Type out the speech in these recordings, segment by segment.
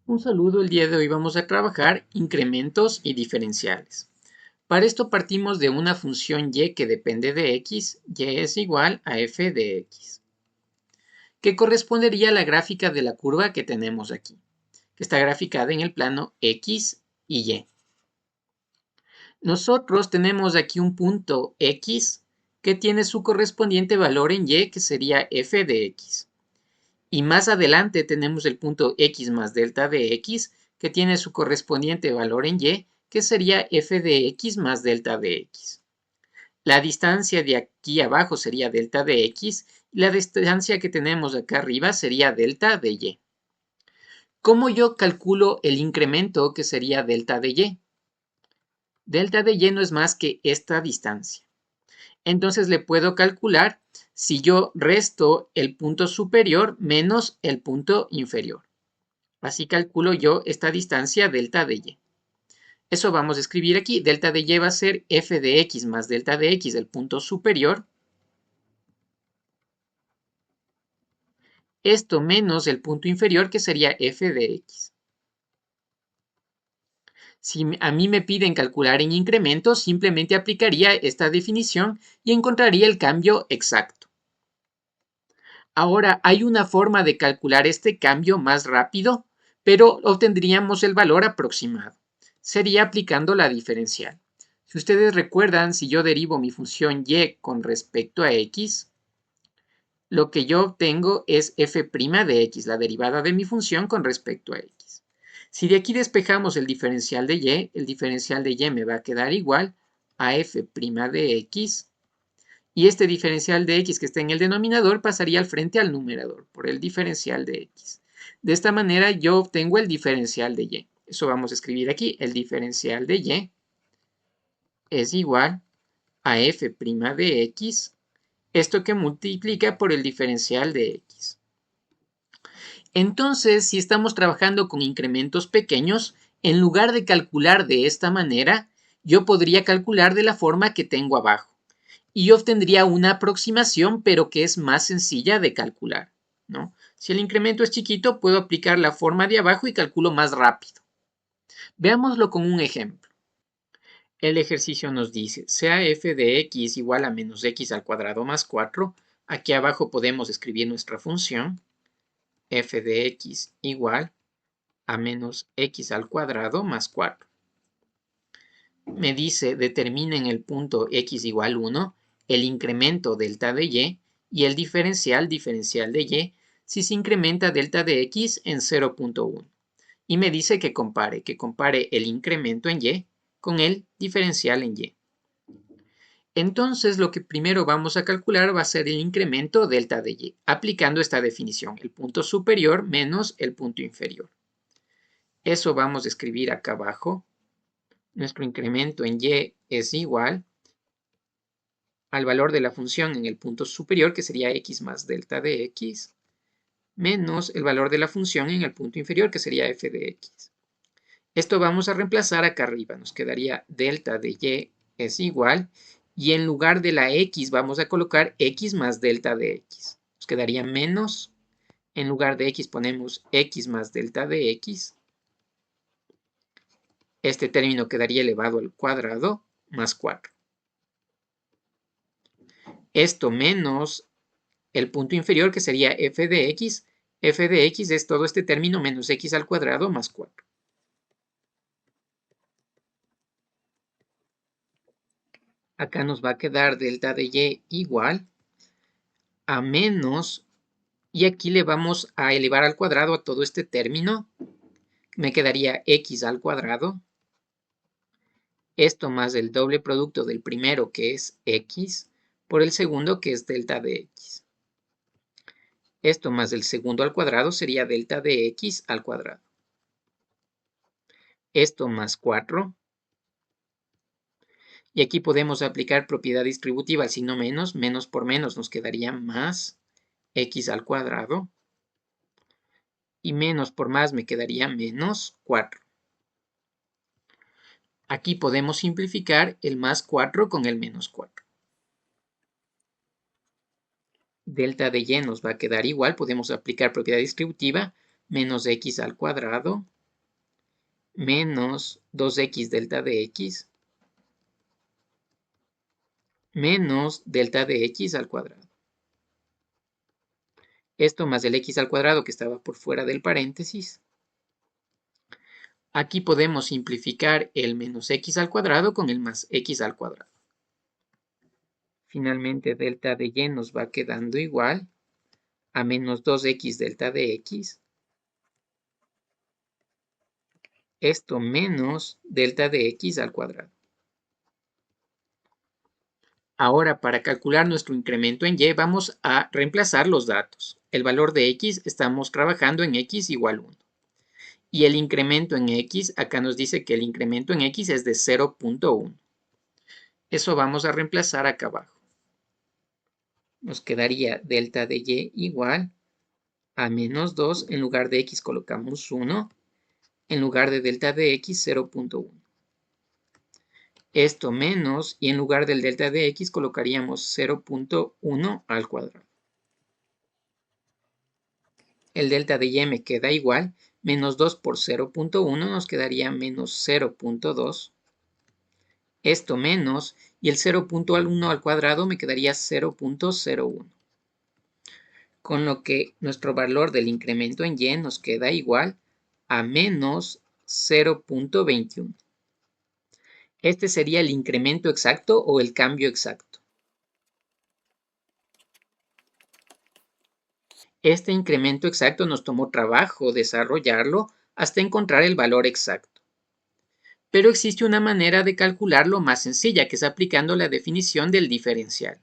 Un saludo, el día de hoy vamos a trabajar incrementos y diferenciales. Para esto partimos de una función y que depende de x, y es igual a f de x, que correspondería a la gráfica de la curva que tenemos aquí, que está graficada en el plano x y y. Nosotros tenemos aquí un punto x que tiene su correspondiente valor en y, que sería f de x. Y más adelante tenemos el punto x más delta de x, que tiene su correspondiente valor en y, que sería f de x más delta de x. La distancia de aquí abajo sería delta de x, y la distancia que tenemos acá arriba sería delta de y. ¿Cómo yo calculo el incremento que sería delta de y? Delta de y no es más que esta distancia. Entonces le puedo calcular si yo resto el punto superior menos el punto inferior. Así calculo yo esta distancia delta de y. Eso vamos a escribir aquí. Delta de y va a ser f de x más delta de x del punto superior. Esto menos el punto inferior, que sería f de x. Si a mí me piden calcular en incrementos, simplemente aplicaría esta definición y encontraría el cambio exacto. Ahora, hay una forma de calcular este cambio más rápido, pero obtendríamos el valor aproximado. Sería aplicando la diferencial. Si ustedes recuerdan, si yo derivo mi función y con respecto a x, lo que yo obtengo es f' de x, la derivada de mi función con respecto a x. Si de aquí despejamos el diferencial de y me va a quedar igual a f' de x, y este diferencial de x que está en el denominador pasaría al frente al numerador por el diferencial de x. De esta manera yo obtengo el diferencial de y. Eso vamos a escribir aquí. El diferencial de y es igual a f' de x, esto que multiplica por el diferencial de x. Entonces, si estamos trabajando con incrementos pequeños, en lugar de calcular de esta manera, yo podría calcular de la forma que tengo abajo. Y obtendría una aproximación, pero que es más sencilla de calcular, ¿no? Si el incremento es chiquito, puedo aplicar la forma de abajo y calculo más rápido. Veámoslo con un ejemplo. El ejercicio nos dice, sea f de x igual a menos x al cuadrado más 4, aquí abajo podemos escribir nuestra función, f de x igual a menos x al cuadrado más 4. Me dice, determina en el punto x igual 1 el incremento delta de y el diferencial de y si se incrementa delta de x en 0.1. Y me dice que compare el incremento en y con el diferencial en y. Entonces, lo que primero vamos a calcular va a ser el incremento delta de y, aplicando esta definición, el punto superior menos el punto inferior. Eso vamos a escribir acá abajo. Nuestro incremento en y es igual al valor de la función en el punto superior, que sería x más delta de x, menos el valor de la función en el punto inferior, que sería f de x. Esto vamos a reemplazar acá arriba. Nos quedaría delta de y es igual, y en lugar de la x vamos a colocar x más delta de x. Nos quedaría menos, en lugar de x ponemos x más delta de x. Este término quedaría elevado al cuadrado más 4. Esto menos el punto inferior, que sería f de x. F de x es todo este término menos x al cuadrado más 4. Acá nos va a quedar delta de y igual a menos, y aquí le vamos a elevar al cuadrado a todo este término. Me quedaría x al cuadrado. Esto más el doble producto del primero, que es x, por el segundo, que es delta de x. Esto más el segundo al cuadrado sería delta de x al cuadrado. Esto más 4. Y aquí podemos aplicar propiedad distributiva, si no menos, menos por menos nos quedaría más x al cuadrado. Y menos por más me quedaría menos 4. Aquí podemos simplificar el más 4 con el menos 4. Delta de y nos va a quedar igual, podemos aplicar propiedad distributiva, menos x al cuadrado menos 2x delta de x menos delta de x al cuadrado. Esto más el x al cuadrado que estaba por fuera del paréntesis. Aquí podemos simplificar el menos x al cuadrado con el más x al cuadrado. Finalmente, delta de y nos va quedando igual a menos 2x delta de x. Esto menos delta de x al cuadrado. Ahora, para calcular nuestro incremento en y, vamos a reemplazar los datos. El valor de x, estamos trabajando en x igual 1. Y el incremento en x, acá nos dice que el incremento en x es de 0.1. Eso vamos a reemplazar acá abajo. Nos quedaría delta de y igual a menos 2. En lugar de x colocamos 1. En lugar de delta de x, 0.1. Esto menos, y en lugar del delta de x colocaríamos 0.1 al cuadrado. El delta de y me queda igual, menos 2 por 0.1 nos quedaría menos 0.2. Esto menos, y el 0.1 al cuadrado me quedaría 0.01. Con lo que nuestro valor del incremento en y nos queda igual a menos 0.21. Este sería el incremento exacto o el cambio exacto. Este incremento exacto nos tomó trabajo desarrollarlo hasta encontrar el valor exacto. Pero existe una manera de calcularlo más sencilla, que es aplicando la definición del diferencial.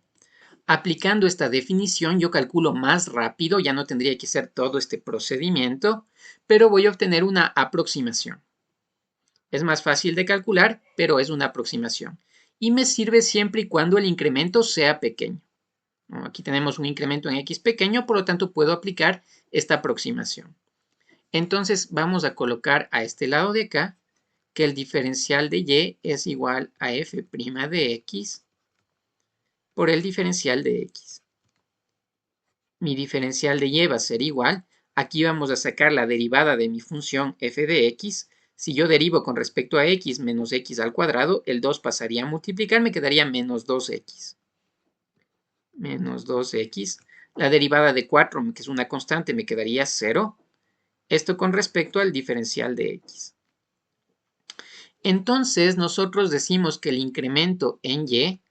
Aplicando esta definición yo calculo más rápido, ya no tendría que hacer todo este procedimiento, pero voy a obtener una aproximación. Es más fácil de calcular, pero es una aproximación. Y me sirve siempre y cuando el incremento sea pequeño. Aquí tenemos un incremento en x pequeño, por lo tanto puedo aplicar esta aproximación. Entonces vamos a colocar a este lado de acá que el diferencial de y es igual a f' de x por el diferencial de x. Mi diferencial de y va a ser igual. Aquí vamos a sacar la derivada de mi función f de x. Si yo derivo con respecto a x menos x al cuadrado, el 2 pasaría a multiplicar, me quedaría menos 2x. Menos 2x. La derivada de 4, que es una constante, me quedaría 0. Esto con respecto al diferencial de x. Entonces, nosotros decimos que el incremento en y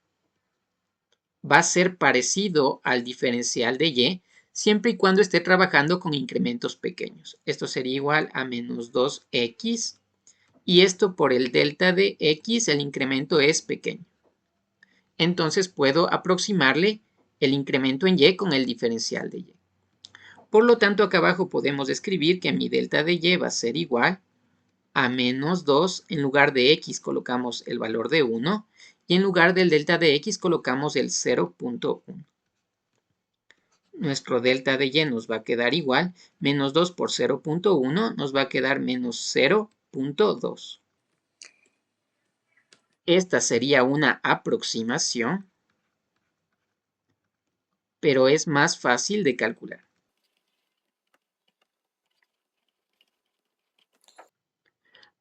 va a ser parecido al diferencial de y siempre y cuando esté trabajando con incrementos pequeños. Esto sería igual a menos 2x y esto por el delta de x, el incremento es pequeño. Entonces puedo aproximarle el incremento en y con el diferencial de y. Por lo tanto, acá abajo podemos escribir que mi delta de y va a ser igual a menos 2, en lugar de x colocamos el valor de 1 y en lugar del delta de x colocamos el 0.1. Nuestro delta de y nos va a quedar igual, menos 2 por 0.1 nos va a quedar menos 0.2. Esta sería una aproximación, pero es más fácil de calcular.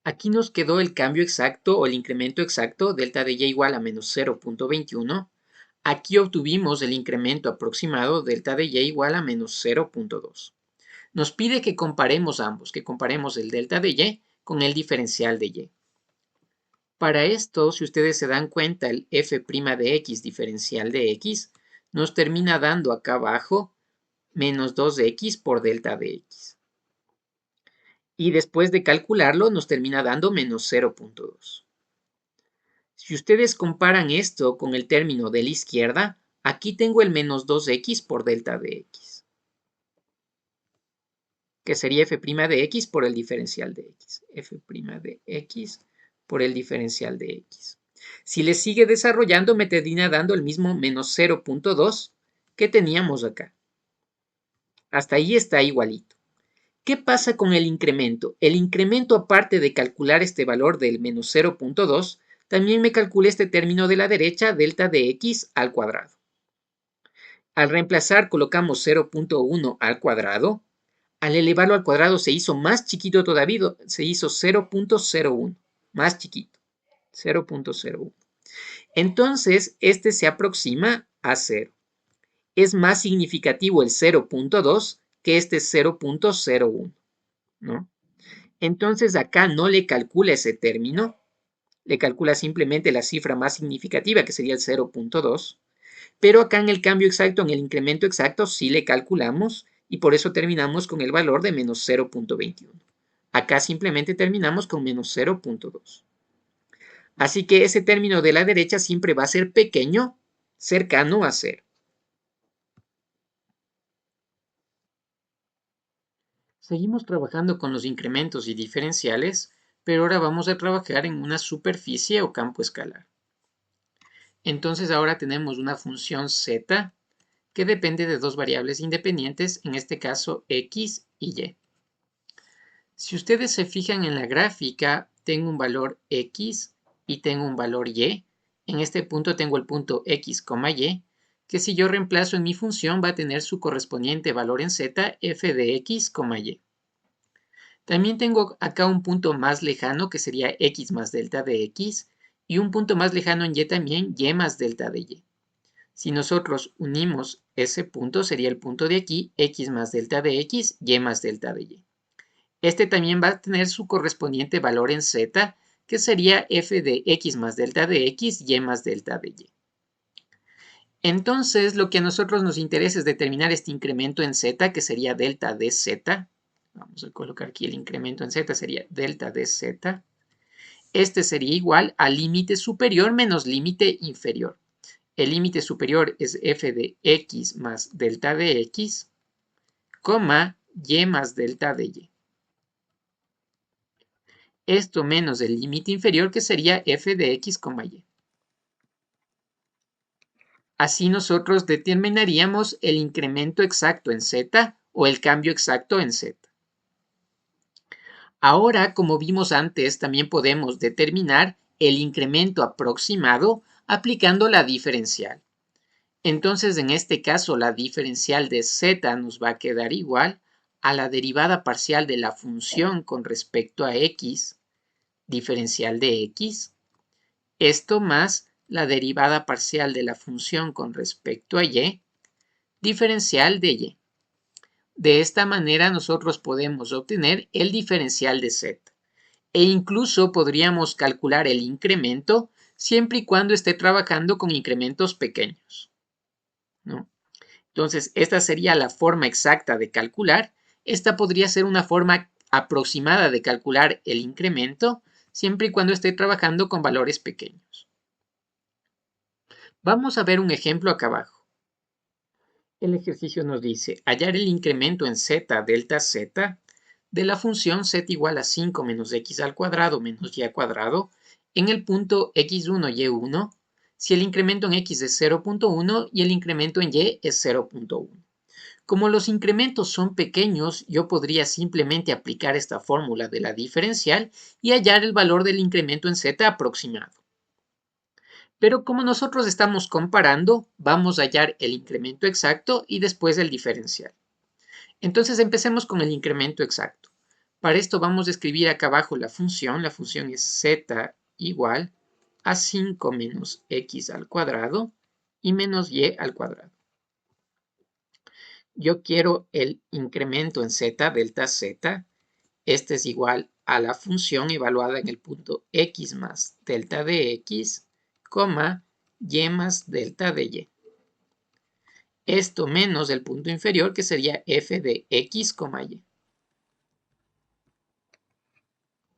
Aquí nos quedó el cambio exacto o el incremento exacto, delta de y igual a menos 0.21. Aquí obtuvimos el incremento aproximado, delta de y igual a menos 0.2. Nos pide que comparemos ambos, que comparemos el delta de y con el diferencial de y. Para esto, si ustedes se dan cuenta, el f' de x diferencial de x nos termina dando acá abajo menos 2x por delta de x. Y después de calcularlo nos termina dando menos 0.2. Si ustedes comparan esto con el término de la izquierda, aquí tengo el menos 2x por delta de x, que sería f' de x por el diferencial de x. f' de x por el diferencial de x. Si le sigue desarrollando, me termina dando el mismo menos 0.2 que teníamos acá. Hasta ahí está igualito. ¿Qué pasa con el incremento? El incremento, aparte de calcular este valor del menos 0.2, también me calcula este término de la derecha, delta de x al cuadrado. Al reemplazar colocamos 0.1 al cuadrado. Al elevarlo al cuadrado se hizo más chiquito todavía, se hizo 0.01, más chiquito, 0.01. Entonces, este se aproxima a 0. Es más significativo el 0.2 que este 0.01, ¿no? Entonces, acá no le calcula ese término, le calcula simplemente la cifra más significativa, que sería el 0.2, pero acá en el cambio exacto, en el incremento exacto, sí le calculamos y por eso terminamos con el valor de menos 0.21. Acá simplemente terminamos con menos 0.2. Así que ese término de la derecha siempre va a ser pequeño, cercano a 0. Seguimos trabajando con los incrementos y diferenciales, pero ahora vamos a trabajar en una superficie o campo escalar. Entonces ahora tenemos una función z que depende de dos variables independientes, en este caso x y y. Si ustedes se fijan en la gráfica, tengo un valor x y tengo un valor y. En este punto tengo el punto x, y, que si yo reemplazo en mi función va a tener su correspondiente valor en z, f de x, y. También tengo acá un punto más lejano que sería x más delta de x y un punto más lejano en y también, y más delta de y. Si nosotros unimos ese punto, sería el punto de aquí, x más delta de x, y más delta de y. Este también va a tener su correspondiente valor en z, que sería f de x más delta de x, y más delta de y. Entonces, lo que a nosotros nos interesa es determinar este incremento en z, que sería delta de z. Vamos a colocar aquí el incremento en z, sería delta de z. Este sería igual al límite superior menos límite inferior. El límite superior es f de x más delta de x, y más delta de y. Esto menos el límite inferior que sería f de x, y. Así nosotros determinaríamos el incremento exacto en z o el cambio exacto en z. Ahora, como vimos antes, también podemos determinar el incremento aproximado aplicando la diferencial. Entonces, en este caso, la diferencial de z nos va a quedar igual a la derivada parcial de la función con respecto a x, diferencial de x, esto más la derivada parcial de la función con respecto a y, diferencial de y. De esta manera nosotros podemos obtener el diferencial de z e incluso podríamos calcular el incremento siempre y cuando esté trabajando con incrementos pequeños, ¿no? Entonces, esta sería la forma exacta de calcular. Esta podría ser una forma aproximada de calcular el incremento siempre y cuando esté trabajando con valores pequeños. Vamos a ver un ejemplo acá abajo. El ejercicio nos dice hallar el incremento en z delta z de la función z igual a 5 menos x al cuadrado menos y al cuadrado en el punto x1, y1 si el incremento en x es 0.1 y el incremento en y es 0.1. Como los incrementos son pequeños, yo podría simplemente aplicar esta fórmula de la diferencial y hallar el valor del incremento en z aproximado. Pero como nosotros estamos comparando, vamos a hallar el incremento exacto y después el diferencial. Entonces empecemos con el incremento exacto. Para esto vamos a escribir acá abajo la función es z igual a 5 menos x al cuadrado y menos y al cuadrado. Yo quiero el incremento en z, delta z. Este es igual a la función evaluada en el punto x más delta de x, y más delta de y. Esto menos el punto inferior que sería f de x, y.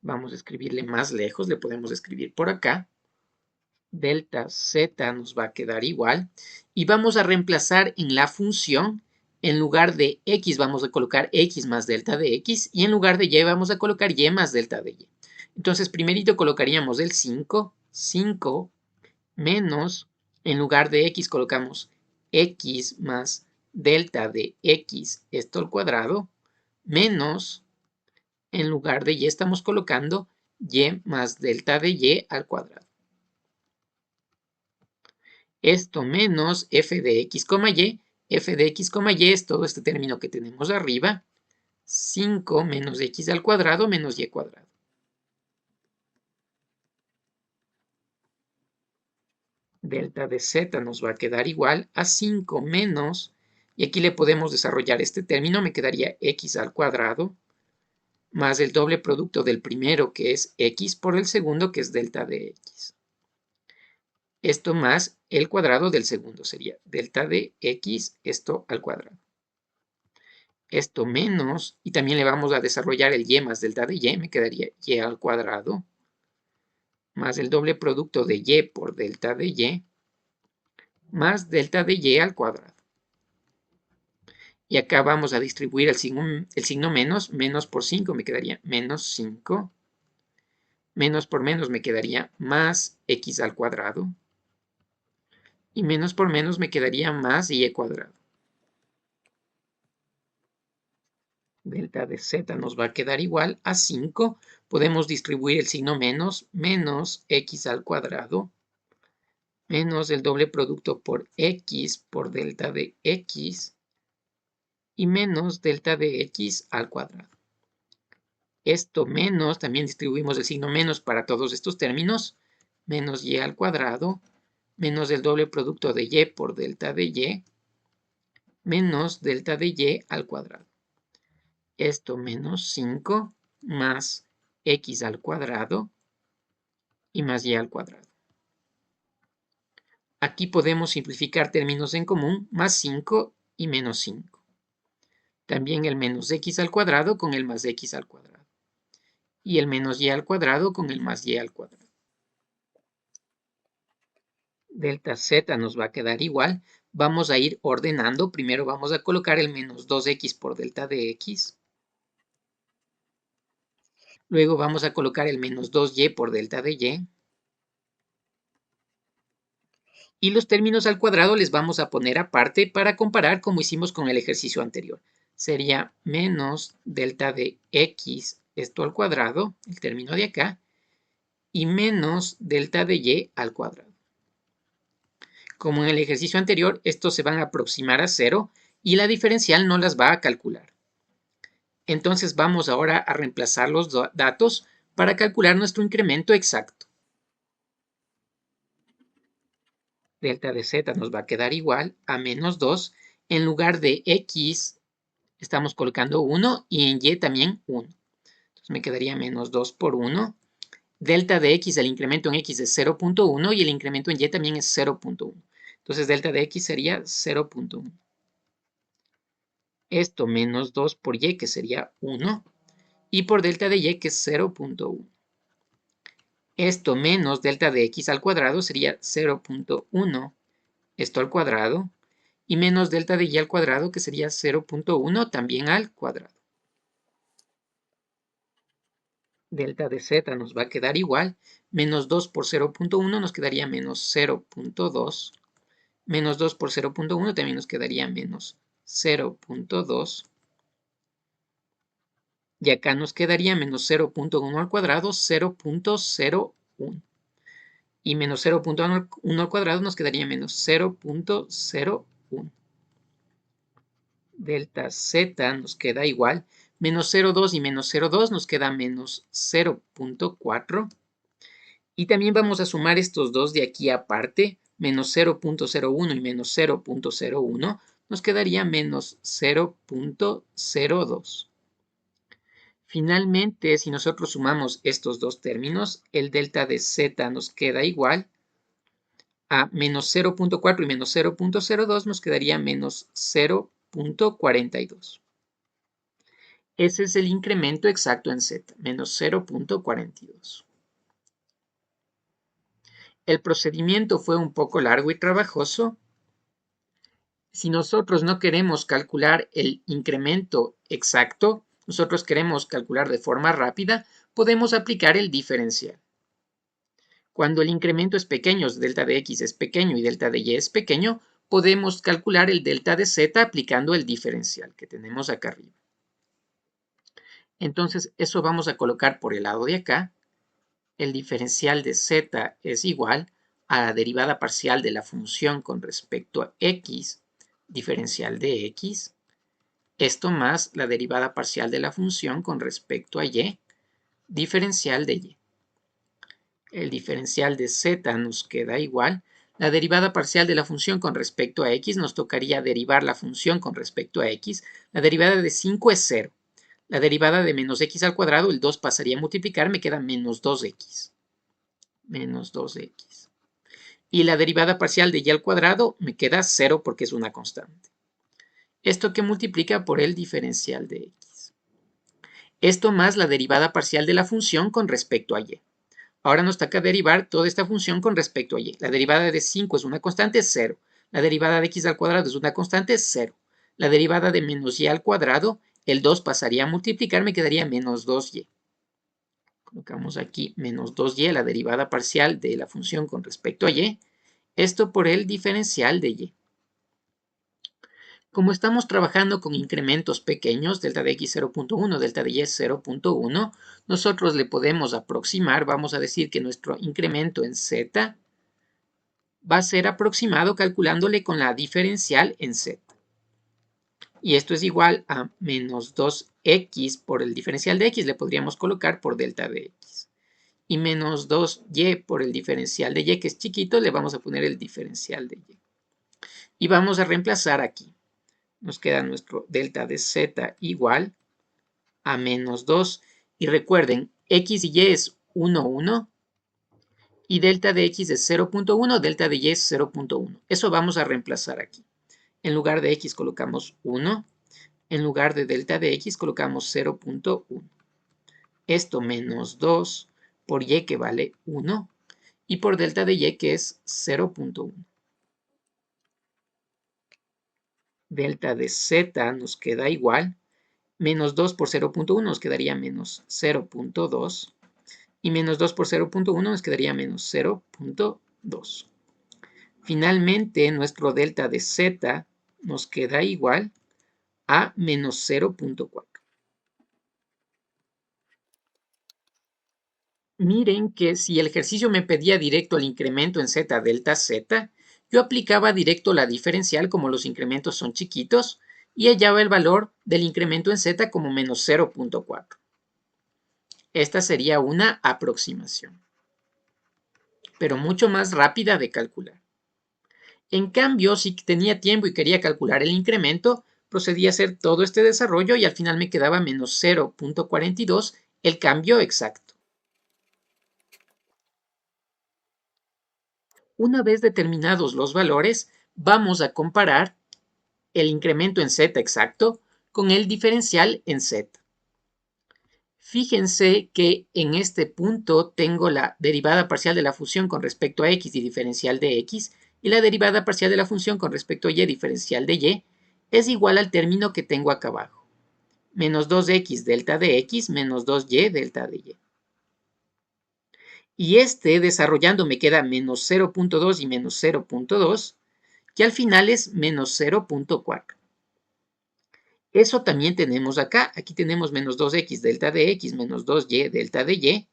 Vamos a escribirle más lejos, le podemos escribir por acá. Delta z nos va a quedar igual. Y vamos a reemplazar en la función, en lugar de x vamos a colocar x más delta de x y en lugar de y vamos a colocar y más delta de y. Entonces primerito colocaríamos el 5 menos, en lugar de x colocamos x más delta de x, esto al cuadrado, menos, en lugar de y estamos colocando y más delta de y al cuadrado. Esto menos f de x, y, f de x, y es todo este término que tenemos arriba, 5 menos x al cuadrado menos y cuadrado. Delta de z nos va a quedar igual a 5 menos, y aquí le podemos desarrollar este término, me quedaría x al cuadrado más el doble producto del primero, que es x, por el segundo, que es delta de x. Esto más el cuadrado del segundo sería delta de x, esto al cuadrado. Esto menos, y también le vamos a desarrollar el y más delta de y, me quedaría y al cuadrado, más el doble producto de y por delta de y, más delta de y al cuadrado. Y acá vamos a distribuir el signo menos, menos por 5 me quedaría menos 5, menos por menos me quedaría más x al cuadrado, y menos por menos me quedaría más y cuadrado. Delta de z nos va a quedar igual a 5, podemos distribuir el signo menos, menos x al cuadrado, menos el doble producto por x por delta de x, y menos delta de x al cuadrado. Esto menos, también distribuimos el signo menos para todos estos términos, menos y al cuadrado, menos el doble producto de y por delta de y, menos delta de y al cuadrado. Esto menos 5 más x al cuadrado y más y al cuadrado. Aquí podemos simplificar términos en común, más 5 y menos 5. También el menos x al cuadrado con el más x al cuadrado. Y el menos y al cuadrado con el más y al cuadrado. Delta z nos va a quedar igual. Vamos a ir ordenando. Primero vamos a colocar el menos 2x por delta de x. Luego vamos a colocar el menos 2y por delta de y. Y los términos al cuadrado les vamos a poner aparte para comparar como hicimos con el ejercicio anterior. Sería menos delta de x, esto al cuadrado, el término de acá, y menos delta de y al cuadrado. Como en el ejercicio anterior, estos se van a aproximar a 0 y la diferencial no las va a calcular. Entonces vamos ahora a reemplazar los datos para calcular nuestro incremento exacto. Delta de z nos va a quedar igual a menos 2. En lugar de x estamos colocando 1 y en y también 1. Entonces me quedaría menos 2 por 1. Delta de x, el incremento en x es 0.1 y el incremento en y también es 0.1. Entonces delta de x sería 0.1. Esto menos 2 por y, que sería 1. Y por delta de y, que es 0.1. Esto menos delta de x al cuadrado sería 0.1. Esto al cuadrado. Y menos delta de y al cuadrado, que sería 0.1 también al cuadrado. Delta de z nos va a quedar igual. Menos 2 por 0.1 nos quedaría menos 0.2. Menos 2 por 0.1 también nos quedaría menos 0.2. Y acá nos quedaría menos 0.1 al cuadrado, 0.01. Y menos 0.1 al cuadrado nos quedaría menos 0.01. Delta z nos queda igual. Menos 0.2 y menos 0.2 nos queda menos 0.4. Y también vamos a sumar estos dos de aquí aparte. Menos 0.01 y menos 0.01 nos quedaría menos 0.02. Finalmente, si nosotros sumamos estos dos términos, el delta de z nos queda igual a menos 0.4 y menos 0.02 nos quedaría menos 0.42. Ese es el incremento exacto en z, menos 0.42. El procedimiento fue un poco largo y trabajoso. Si nosotros no queremos calcular el incremento exacto, nosotros queremos calcular de forma rápida, podemos aplicar el diferencial. Cuando el incremento es pequeño, delta de x es pequeño y delta de y es pequeño, podemos calcular el delta de z aplicando el diferencial que tenemos acá arriba. Entonces, eso vamos a colocar por el lado de acá. El diferencial de z es igual a la derivada parcial de la función con respecto a x, diferencial de x. Esto más la derivada parcial de la función con respecto a y, diferencial de y. El diferencial de z nos queda igual. La derivada parcial de la función con respecto a x nos tocaría derivar la función con respecto a x. La derivada de 5 es 0. La derivada de menos x al cuadrado, el 2 pasaría a multiplicar, me queda menos 2x. Menos 2x. Y la derivada parcial de y al cuadrado me queda 0 porque es una constante. Esto que multiplica por el diferencial de x. Esto más la derivada parcial de la función con respecto a y. Ahora nos toca derivar toda esta función con respecto a y. La derivada de 5 es una constante, es 0. La derivada de x al cuadrado es una constante, es 0. La derivada de menos y al cuadrado, el 2 pasaría a multiplicar, me quedaría menos 2y. Colocamos aquí menos 2y, la derivada parcial de la función con respecto a y. Esto por el diferencial de y. Como estamos trabajando con incrementos pequeños, delta de x 0.1, delta de y 0.1, nosotros le podemos aproximar, vamos a decir que nuestro incremento en z va a ser aproximado calculándole con la diferencial en z. Y esto es igual a menos 2x por el diferencial de x, le podríamos colocar por delta de x. Y menos 2y por el diferencial de y, que es chiquito, le vamos a poner el diferencial de y. Y vamos a reemplazar aquí. Nos queda nuestro delta de z igual a menos 2. Y recuerden, x y y es 1, 1. Y delta de x es 0.1, delta de y es 0.1. Eso vamos a reemplazar aquí. En lugar de x colocamos 1. En lugar de delta de x colocamos 0.1. Esto menos 2 por y que vale 1. Y por delta de y que es 0.1. Delta de z nos queda igual. Menos 2 por 0.1 nos quedaría menos 0.2. Y menos 2 por 0.1 nos quedaría menos 0.2. Finalmente, nuestro delta de z nos queda igual a menos 0.4. Miren que si el ejercicio me pedía directo el incremento en z delta z, yo aplicaba directo la diferencial como los incrementos son chiquitos y hallaba el valor del incremento en z como menos 0.4. Esta sería una aproximación, pero mucho más rápida de calcular. En cambio, si tenía tiempo y quería calcular el incremento, procedía a hacer todo este desarrollo y al final me quedaba menos 0.42 el cambio exacto. Una vez determinados los valores, vamos a comparar el incremento en z exacto con el diferencial en z. Fíjense que en este punto tengo la derivada parcial de la función con respecto a x y diferencial de x, y la derivada parcial de la función con respecto a y diferencial de y es igual al término que tengo acá abajo. Menos 2x delta de x menos 2y delta de y. Y este desarrollando me queda menos 0.2 y menos 0.2, que al final es menos 0.4. Eso también tenemos acá. Aquí tenemos menos 2x delta de x menos 2y delta de y,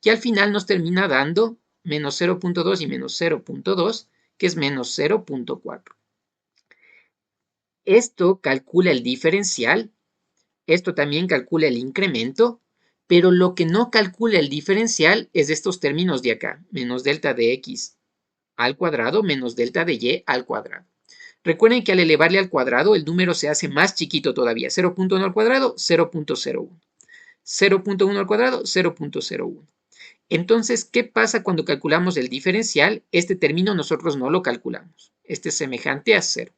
que al final nos termina dando menos 0.2 y menos 0.2, que es menos 0.4. Esto calcula el diferencial, esto también calcula el incremento, pero lo que no calcula el diferencial es estos términos de acá, menos delta de x al cuadrado menos delta de y al cuadrado. Recuerden que al elevarle al cuadrado el número se hace más chiquito todavía. 0.1 al cuadrado, 0.01. 0.1 al cuadrado, 0.01. Entonces, ¿qué pasa cuando calculamos el diferencial? Este término nosotros no lo calculamos. Este es semejante a 0.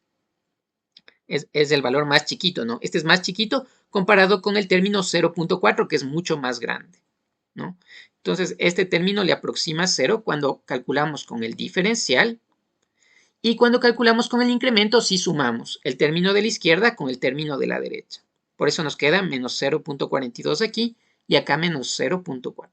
Es el valor más chiquito, ¿no? Este es más chiquito comparado con el término 0.4, que es mucho más grande, ¿no? Entonces, este término le aproxima 0 cuando calculamos con el diferencial. Y cuando calculamos con el incremento, sí sumamos el término de la izquierda con el término de la derecha. Por eso nos queda menos 0.42 aquí y acá menos 0.4.